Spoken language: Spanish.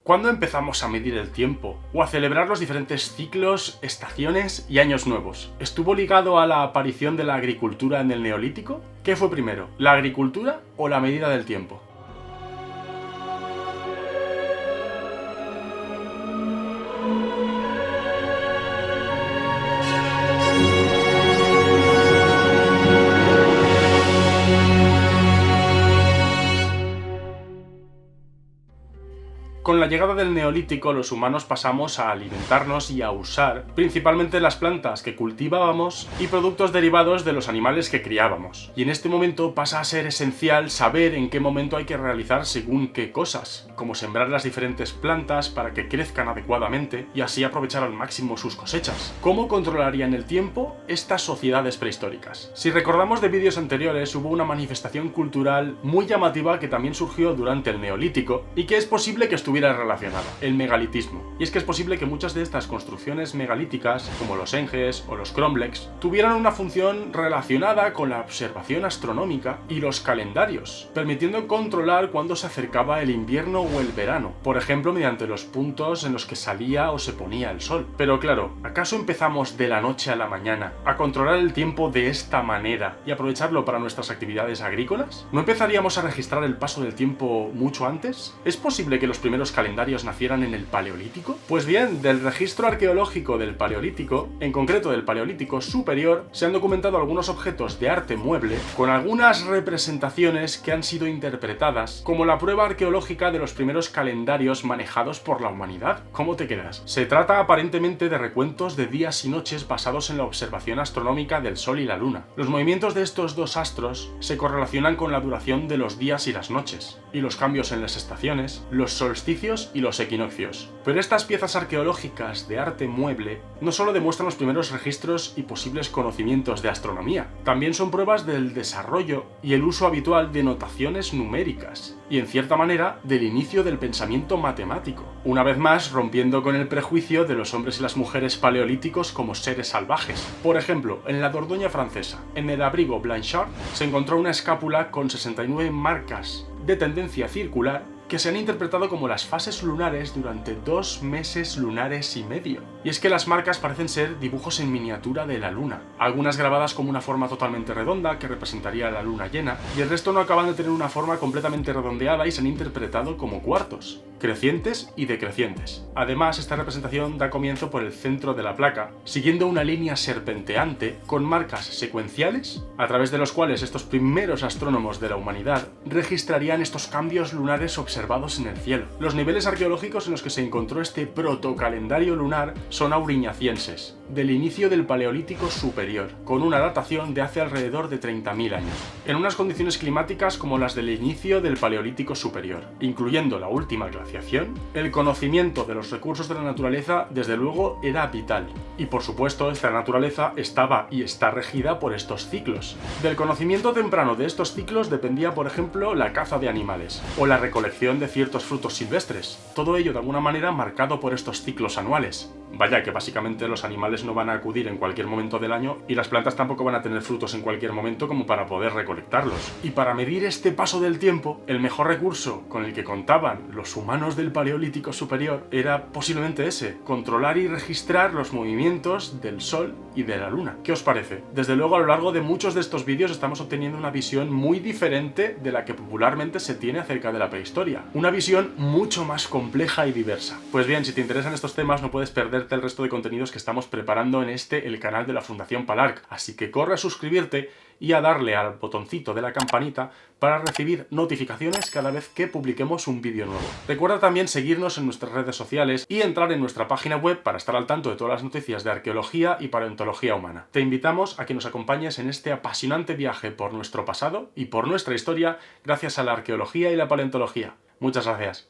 ¿Cuándo empezamos a medir el tiempo? O a celebrar los diferentes ciclos, estaciones y años nuevos? ¿Estuvo ligado a la aparición de la agricultura en el Neolítico? ¿Qué fue primero, la agricultura o la medida del tiempo? Con la llegada del Neolítico, los humanos pasamos a alimentarnos y a usar principalmente las plantas que cultivábamos y productos derivados de los animales que criábamos. Y en este momento pasa a ser esencial saber en qué momento hay que realizar según qué cosas, como sembrar las diferentes plantas para que crezcan adecuadamente y así aprovechar al máximo sus cosechas. ¿Cómo controlarían el tiempo estas sociedades prehistóricas? Si recordamos de vídeos anteriores, hubo una manifestación cultural muy llamativa que también surgió durante el Neolítico y que es posible que estuviera relacionada, el megalitismo. Y es que es posible que muchas de estas construcciones megalíticas, como los henges o los cromlechs, tuvieran una función relacionada con la observación astronómica y los calendarios, permitiendo controlar cuándo se acercaba el invierno o el verano, por ejemplo mediante los puntos en los que salía o se ponía el sol. Pero claro, ¿acaso empezamos de la noche a la mañana a controlar el tiempo de esta manera y aprovecharlo para nuestras actividades agrícolas? ¿No empezaríamos a registrar el paso del tiempo mucho antes? ¿Es posible que los primeros calendarios nacieran en el Paleolítico? Pues bien, del registro arqueológico del Paleolítico, en concreto del Paleolítico Superior, se han documentado algunos objetos de arte mueble con algunas representaciones que han sido interpretadas como la prueba arqueológica de los primeros calendarios manejados por la humanidad. ¿Cómo te quedas? Se trata aparentemente de recuentos de días y noches basados en la observación astronómica del Sol y la Luna. Los movimientos de estos dos astros se correlacionan con la duración de los días y las noches, y los cambios en las estaciones, los solsticios y los equinoccios. Pero estas piezas arqueológicas de arte mueble no solo demuestran los primeros registros y posibles conocimientos de astronomía, también son pruebas del desarrollo y el uso habitual de notaciones numéricas, y en cierta manera del inicio del pensamiento matemático, una vez más rompiendo con el prejuicio de los hombres y las mujeres paleolíticos como seres salvajes. Por ejemplo, en la Dordoña francesa, en el abrigo Blanchard, se encontró una escápula con 69 marcas de tendencia circular que se han interpretado como las fases lunares durante 2 meses lunares y medio. Y es que las marcas parecen ser dibujos en miniatura de la luna, algunas grabadas como una forma totalmente redonda que representaría la luna llena, y el resto no acaban de tener una forma completamente redondeada y se han interpretado como cuartos, crecientes y decrecientes. Además, esta representación da comienzo por el centro de la placa, siguiendo una línea serpenteante con marcas secuenciales, a través de los cuales estos primeros astrónomos de la humanidad registrarían estos cambios lunares observados en el cielo. Los niveles arqueológicos en los que se encontró este protocalendario lunar son auriñacienses, del inicio del Paleolítico Superior, con una datación de hace alrededor de 30.000 años, en unas condiciones climáticas como las del inicio del Paleolítico Superior, incluyendo la última glaciación. El conocimiento de los recursos de la naturaleza, desde luego, era vital, y por supuesto esta naturaleza estaba y está regida por estos ciclos. Del conocimiento temprano de estos ciclos dependía, por ejemplo, la caza de animales, o la recolección de ciertos frutos silvestres, todo ello de alguna manera marcado por estos ciclos anuales. Vaya que básicamente los animales no van a acudir en cualquier momento del año y las plantas tampoco van a tener frutos en cualquier momento como para poder recolectarlos. Y para medir este paso del tiempo, el mejor recurso con el que contaban los humanos del Paleolítico Superior era posiblemente ese: controlar y registrar los movimientos del Sol y de la Luna. ¿Qué os parece? Desde luego, a lo largo de muchos de estos vídeos estamos obteniendo una visión muy diferente de la que popularmente se tiene acerca de la prehistoria. Una visión mucho más compleja y diversa. Pues bien, si te interesan estos temas no puedes perderte el resto de contenidos que estamos preparando en el canal de la Fundación Palarc, así que corre a suscribirte y a darle al botoncito de la campanita para recibir notificaciones cada vez que publiquemos un vídeo nuevo. Recuerda también seguirnos en nuestras redes sociales y entrar en nuestra página web para estar al tanto de todas las noticias de arqueología y paleontología humana. Te invitamos a que nos acompañes en este apasionante viaje por nuestro pasado y por nuestra historia gracias a la arqueología y la paleontología. Muchas gracias.